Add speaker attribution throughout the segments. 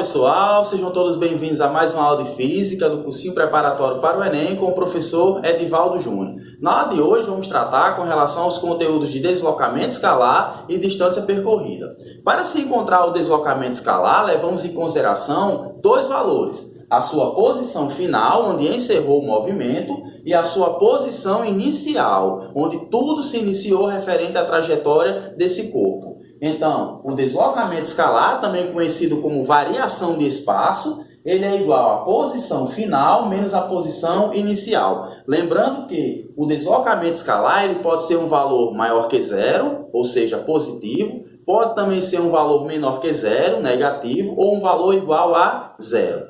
Speaker 1: pessoal, sejam todos bem-vindos a mais uma aula de Física do cursinho preparatório para o Enem com o professor Edivaldo Júnior. Na aula de hoje vamos tratar com relação aos conteúdos de deslocamento escalar e distância percorrida. Para se encontrar o deslocamento escalar, levamos em consideração dois valores: a sua posição final, onde encerrou o movimento, e a sua posição inicial, onde tudo se iniciou referente à trajetória desse corpo. Então, o deslocamento escalar, também conhecido como variação de espaço, ele é igual à posição final menos a posição inicial. Lembrando que o deslocamento escalar ele pode ser um valor maior que zero, ou seja, positivo, pode também ser um valor menor que zero, negativo, ou um valor igual a zero.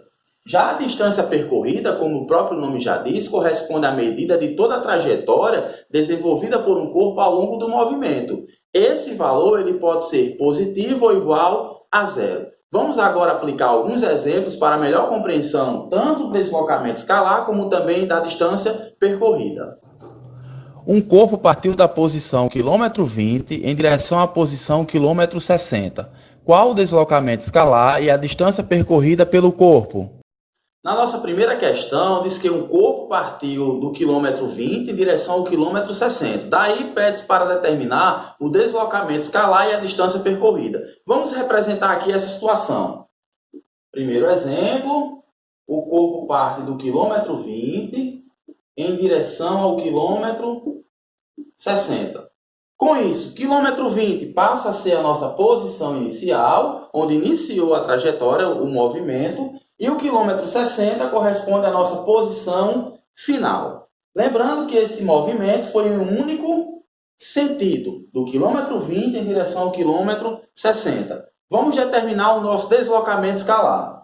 Speaker 1: Já a distância percorrida, como o próprio nome já diz, corresponde à medida de toda a trajetória desenvolvida por um corpo ao longo do movimento. Esse valor ele pode ser positivo ou igual a zero. Vamos agora aplicar alguns exemplos para melhor compreensão tanto do deslocamento escalar como também da distância percorrida.
Speaker 2: Um corpo partiu da posição quilômetro 20 em direção à posição quilômetro 60. Qual o deslocamento escalar e a distância percorrida pelo corpo?
Speaker 1: Na nossa primeira questão, diz que um corpo partiu do quilômetro 20 em direção ao quilômetro 60. Daí, pede-se para determinar o deslocamento escalar e a distância percorrida. Vamos representar aqui essa situação. Primeiro exemplo, o corpo parte do quilômetro 20 em direção ao quilômetro 60. Com isso, quilômetro 20 passa a ser a nossa posição inicial, onde iniciou a trajetória, o movimento, e o quilômetro 60 corresponde à nossa posição final. Lembrando que esse movimento foi em um único sentido, do quilômetro 20 em direção ao quilômetro 60. Vamos determinar o nosso deslocamento escalar.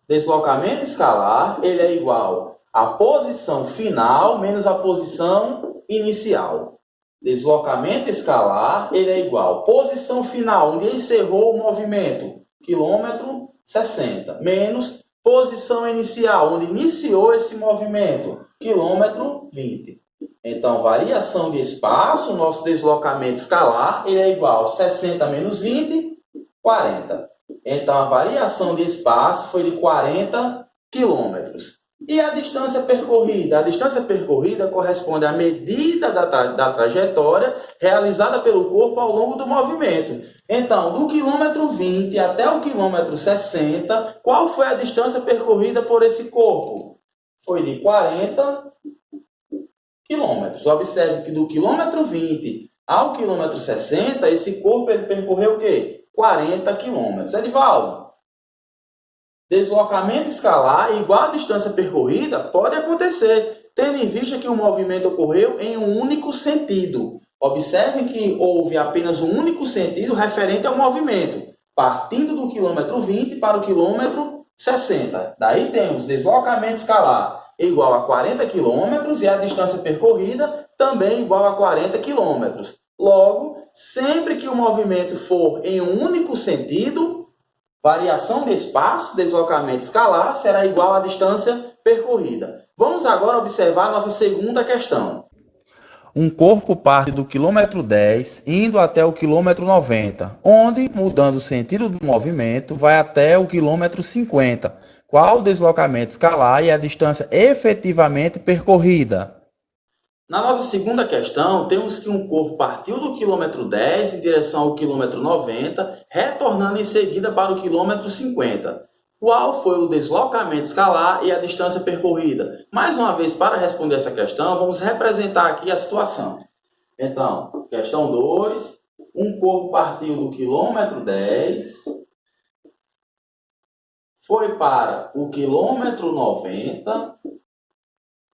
Speaker 1: Deslocamento escalar ele é igual à posição final menos a posição inicial. Deslocamento escalar ele é igual à posição final, onde encerrou o movimento, quilômetro 60, menos posição inicial, onde iniciou esse movimento, quilômetro 20. Então, variação de espaço, nosso deslocamento escalar, ele é igual a 60 menos 20, 40. Então, a variação de espaço foi de 40 quilômetros. E a distância percorrida? A distância percorrida corresponde à medida da trajetória realizada pelo corpo ao longo do movimento. Então, do quilômetro 20 até o quilômetro 60, qual foi a distância percorrida por esse corpo? Foi de 40 quilômetros. Observe que do quilômetro 20 ao quilômetro 60, esse corpo ele percorreu o quê? 40 quilômetros. Edivaldo, deslocamento escalar igual à distância percorrida pode acontecer, tendo em vista que o movimento ocorreu em um único sentido. Observem que houve apenas um único sentido referente ao movimento, partindo do quilômetro 20 para o quilômetro 60. Daí temos deslocamento escalar igual a 40 km e a distância percorrida também igual a 40 km. Logo, sempre que o movimento for em um único sentido, variação de espaço, deslocamento escalar, será igual à distância percorrida. Vamos agora observar a nossa segunda questão.
Speaker 2: Um corpo parte do quilômetro 10 indo até o quilômetro 90, onde, mudando o sentido do movimento, vai até o quilômetro 50. Qual o deslocamento escalar e a distância efetivamente percorrida?
Speaker 1: Na nossa segunda questão, temos que um corpo partiu do quilômetro 10 em direção ao quilômetro 90, retornando em seguida para o quilômetro 50. Qual foi o deslocamento escalar e a distância percorrida? Mais uma vez, para responder essa questão, vamos representar aqui a situação. Então, questão 2, um corpo partiu do quilômetro 10, foi para o quilômetro 90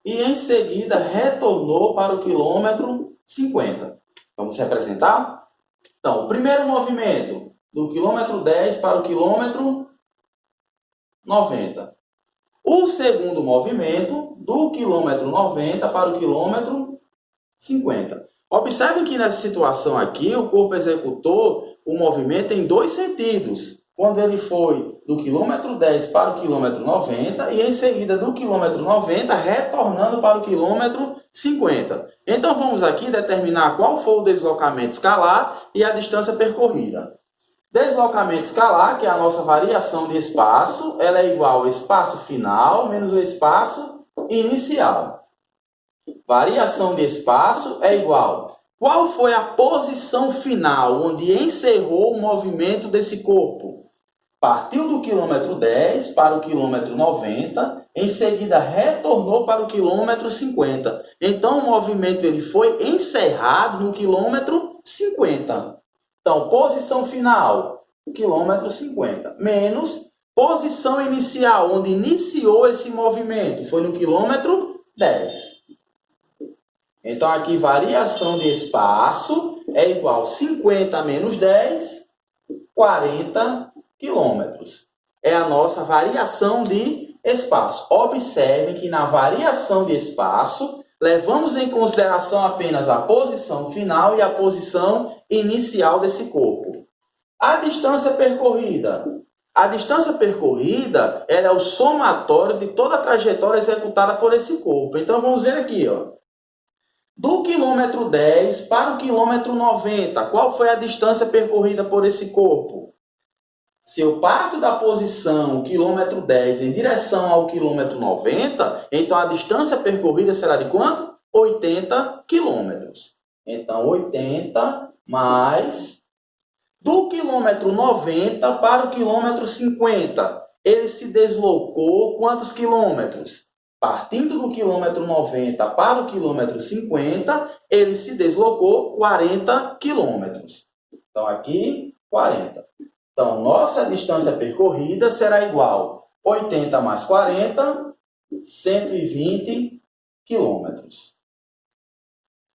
Speaker 1: e em seguida retornou para o quilômetro 50. Vamos representar? Então, o primeiro movimento, do quilômetro 10 para o quilômetro 90. O segundo movimento, do quilômetro 90 para o quilômetro 50. Observem que nessa situação aqui, o corpo executou o movimento em dois sentidos. Quando ele foi do quilômetro 10 para o quilômetro 90 e em seguida do quilômetro 90 retornando para o quilômetro 50. Então vamos aqui determinar qual foi o deslocamento escalar e a distância percorrida. Deslocamento escalar, que é a nossa variação de espaço, ela é igual ao espaço final menos o espaço inicial. Variação de espaço é igual. Qual foi a posição final onde encerrou o movimento desse corpo? Partiu do quilômetro 10 para o quilômetro 90, em seguida retornou para o quilômetro 50. Então, o movimento ele foi encerrado no quilômetro 50. Então, posição final, quilômetro 50, menos posição inicial, onde iniciou esse movimento, foi no quilômetro 10. Então, aqui, variação de espaço é igual a 50 menos 10, 40 quilômetros. É a nossa variação de espaço. Observem que na variação de espaço, levamos em consideração apenas a posição final e a posição inicial desse corpo. A distância percorrida. A distância percorrida ela é o somatório de toda a trajetória executada por esse corpo. Então, vamos ver aqui, ó. Do quilômetro 10 para o quilômetro 90, qual foi a distância percorrida por esse corpo? Se eu parto da posição quilômetro 10 em direção ao quilômetro 90, então a distância percorrida será de quanto? 80 quilômetros. Então, 80 mais... Do quilômetro 90 para o quilômetro 50, ele se deslocou quantos quilômetros? Partindo do quilômetro 90 para o quilômetro 50, ele se deslocou 40 quilômetros. Então, aqui, 40. Então, nossa distância percorrida será igual a 80 mais 40, 120 quilômetros.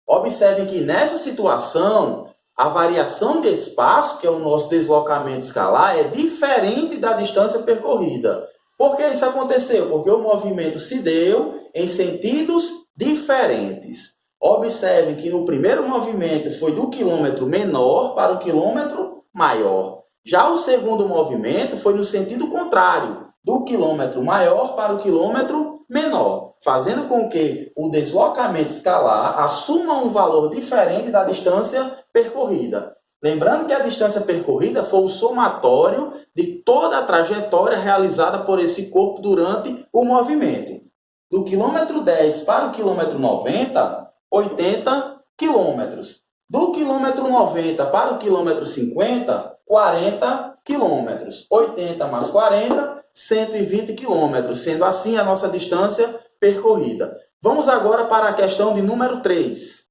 Speaker 1: Observem que nessa situação, a variação de espaço, que é o nosso deslocamento escalar, é diferente da distância percorrida. Por que isso aconteceu? Porque o movimento se deu em sentidos diferentes. Observem que no primeiro movimento foi do quilômetro menor para o quilômetro maior. Já o segundo movimento foi no sentido contrário, do quilômetro maior para o quilômetro menor, fazendo com que o deslocamento escalar assuma um valor diferente da distância percorrida. Lembrando que a distância percorrida foi o somatório de toda a trajetória realizada por esse corpo durante o movimento. Do quilômetro 10 para o quilômetro 90, 80 quilômetros. Do quilômetro 90 para o quilômetro 50, 40 quilômetros. 80 mais 40, 120 quilômetros, sendo assim a nossa distância percorrida. Vamos agora para a questão de número 3.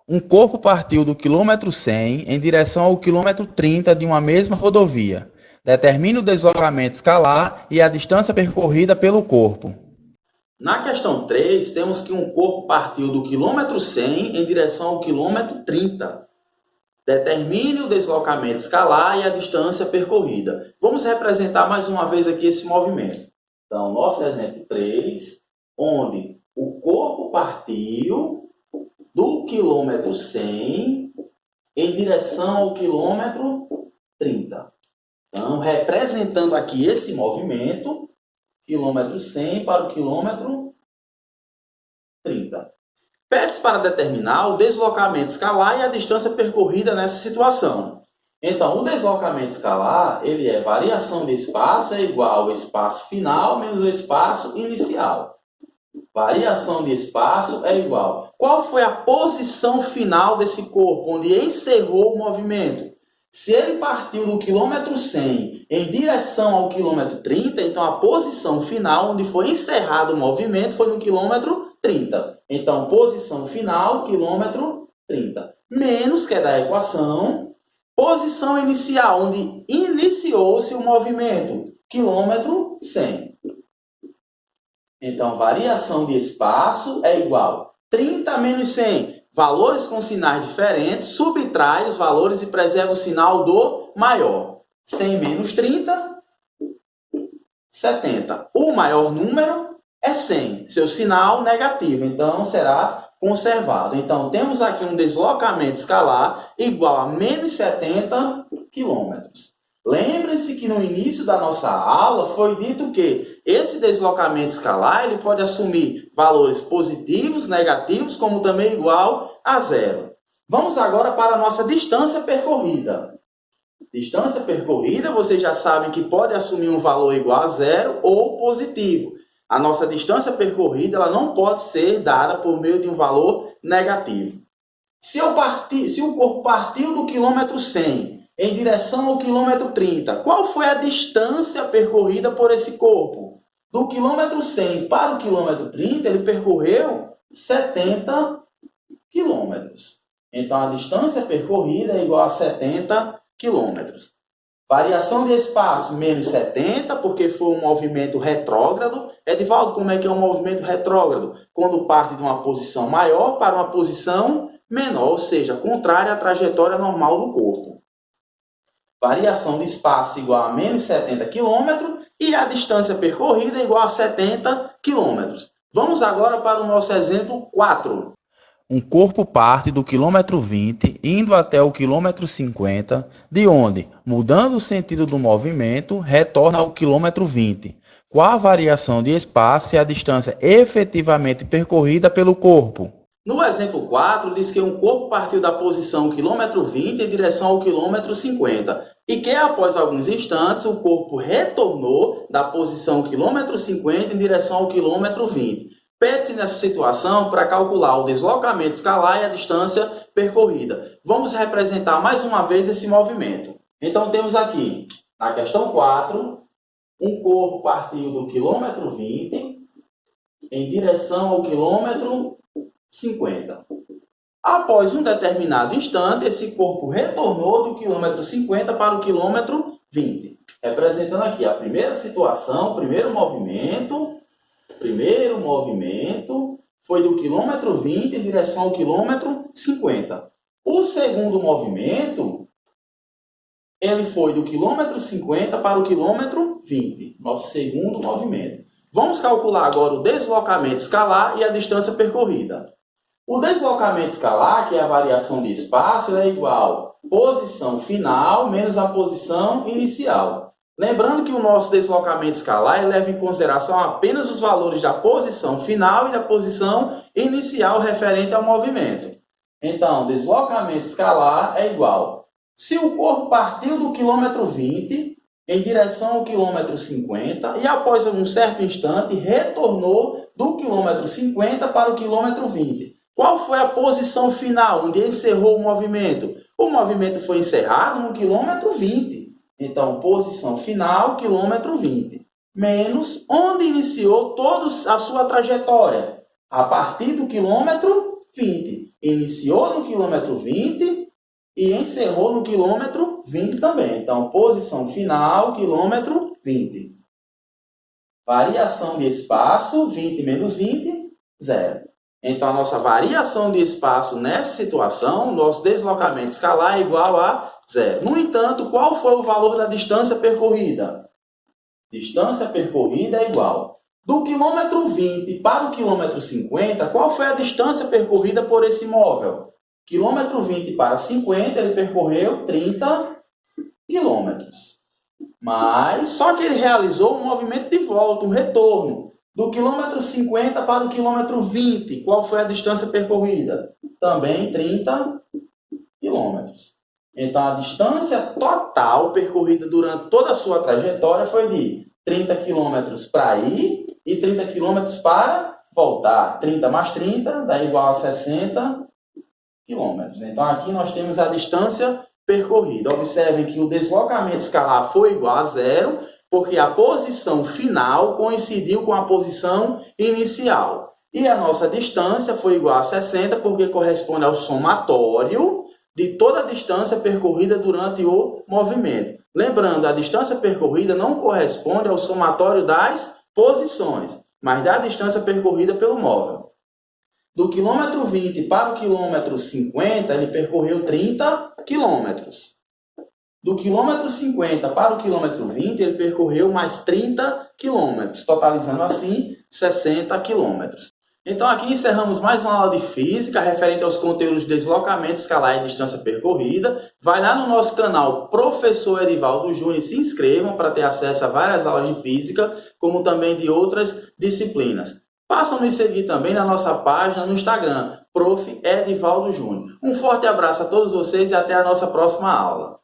Speaker 2: Um corpo partiu do quilômetro 100 em direção ao quilômetro 30 de uma mesma rodovia. Determine o deslocamento escalar e a distância percorrida pelo corpo.
Speaker 1: Na questão 3, temos que um corpo partiu do quilômetro 100 em direção ao quilômetro 30. Determine o deslocamento escalar e a distância percorrida. Vamos representar mais uma vez aqui esse movimento. Então, nosso exemplo 3, onde o corpo partiu do quilômetro 100 em direção ao quilômetro 30. Então, representando aqui esse movimento, quilômetro 100 para o quilômetro 30. Pede-se para determinar o deslocamento escalar e a distância percorrida nessa situação. Então, o deslocamento escalar, ele é variação de espaço é igual ao espaço final menos o espaço inicial. Variação de espaço é igual. Qual foi a posição final desse corpo, onde encerrou o movimento? Se ele partiu do quilômetro 100 em direção ao quilômetro 30, então a posição final, onde foi encerrado o movimento, foi no quilômetro 30. Então, posição final, quilômetro 30. Menos, que é da equação, posição inicial, onde iniciou-se o movimento, quilômetro 100. Então, variação de espaço é igual 30 menos 100. Valores com sinais diferentes, subtrai os valores e preserva o sinal do maior. 100 menos 30, 70. O maior número é 100. Seu sinal negativo, então será conservado. Então, temos aqui um deslocamento escalar igual a menos 70 quilômetros. Lembre-se que no início da nossa aula foi dito que esse deslocamento escalar ele pode assumir valores positivos, negativos, como também igual a zero. Vamos agora para a nossa distância percorrida. Distância percorrida, vocês já sabem que pode assumir um valor igual a zero ou positivo. A nossa distância percorrida ela não pode ser dada por meio de um valor negativo. Se o corpo partiu do quilômetro 100 em direção ao quilômetro 30, qual foi a distância percorrida por esse corpo? Do quilômetro 100 para o quilômetro 30, ele percorreu 70 quilômetros. Então, a distância percorrida é igual a 70 quilômetros. Variação de espaço, menos 70, porque foi um movimento retrógrado. Edivaldo, como é que é um movimento retrógrado? Quando parte de uma posição maior para uma posição menor, ou seja, contrária à trajetória normal do corpo. Variação de espaço igual a menos 70 km e a distância percorrida é igual a 70 km. Vamos agora para o nosso exemplo 4.
Speaker 2: Um corpo parte do quilômetro 20, indo até o quilômetro 50, de onde, mudando o sentido do movimento, retorna ao quilômetro 20. Qual a variação de espaço e a distância efetivamente percorrida pelo corpo?
Speaker 1: No exemplo 4, diz que um corpo partiu da posição quilômetro 20 em direção ao quilômetro 50 e que, após alguns instantes, o corpo retornou da posição quilômetro 50 em direção ao quilômetro 20. Pede-se nessa situação para calcular o deslocamento escalar e a distância percorrida. Vamos representar mais uma vez esse movimento. Então, temos aqui, na questão 4, um corpo partiu do quilômetro 20 em direção ao quilômetro 50. Após um determinado instante, esse corpo retornou do quilômetro 50 para o quilômetro 20. Representando aqui a primeira situação, o primeiro movimento foi do quilômetro 20 em direção ao quilômetro 50. O segundo movimento, ele foi do quilômetro 50 para o quilômetro 20. Nosso segundo movimento. Vamos calcular agora o deslocamento escalar e a distância percorrida. O deslocamento escalar, que é a variação de espaço, é igual a posição final menos a posição inicial. Lembrando que o nosso deslocamento escalar leva em consideração apenas os valores da posição final e da posição inicial referente ao movimento. Então, deslocamento escalar é igual. Se o corpo partiu do quilômetro 20 em direção ao quilômetro 50 e após um certo instante retornou do quilômetro 50 para o quilômetro 20. Qual foi a posição final onde encerrou o movimento? O movimento foi encerrado no quilômetro 20. Então, posição final, quilômetro 20. Menos onde iniciou toda a sua trajetória. A partir do quilômetro 20. Iniciou no quilômetro 20 e encerrou no quilômetro 20 também. Então, posição final, quilômetro 20. Variação de espaço, 20 menos 20, 0. Então, a nossa variação de espaço nessa situação, nosso deslocamento escalar é igual a 0. No entanto, qual foi o valor da distância percorrida? Distância percorrida é igual. Do quilômetro 20 para o quilômetro 50, qual foi a distância percorrida por esse móvel? Quilômetro 20 para 50, ele percorreu 30 quilômetros. Mas, só que ele realizou um movimento de volta, um retorno. Do quilômetro 50 para o quilômetro 20, qual foi a distância percorrida? Também 30 quilômetros. Então, a distância total percorrida durante toda a sua trajetória foi de 30 quilômetros para ir e 30 quilômetros para voltar. 30 mais 30 dá igual a 60 quilômetros. Então, aqui nós temos a distância percorrida. Observem que o deslocamento escalar foi igual a 0, porque a posição final coincidiu com a posição inicial. E a nossa distância foi igual a 60, porque corresponde ao somatório de toda a distância percorrida durante o movimento. Lembrando, a distância percorrida não corresponde ao somatório das posições, mas da distância percorrida pelo móvel. Do quilômetro 20 para o quilômetro 50, ele percorreu 30 quilômetros. Do quilômetro 50 para o quilômetro 20, ele percorreu mais 30 quilômetros, totalizando assim 60 quilômetros. Então, aqui encerramos mais uma aula de física referente aos conteúdos de deslocamento escalar e distância percorrida. Vai lá no nosso canal Professor Edivaldo Júnior e se inscrevam para ter acesso a várias aulas de física, como também de outras disciplinas. Passam a nos seguir também na nossa página no Instagram, Prof. Edivaldo Júnior. Um forte abraço a todos vocês e até a nossa próxima aula.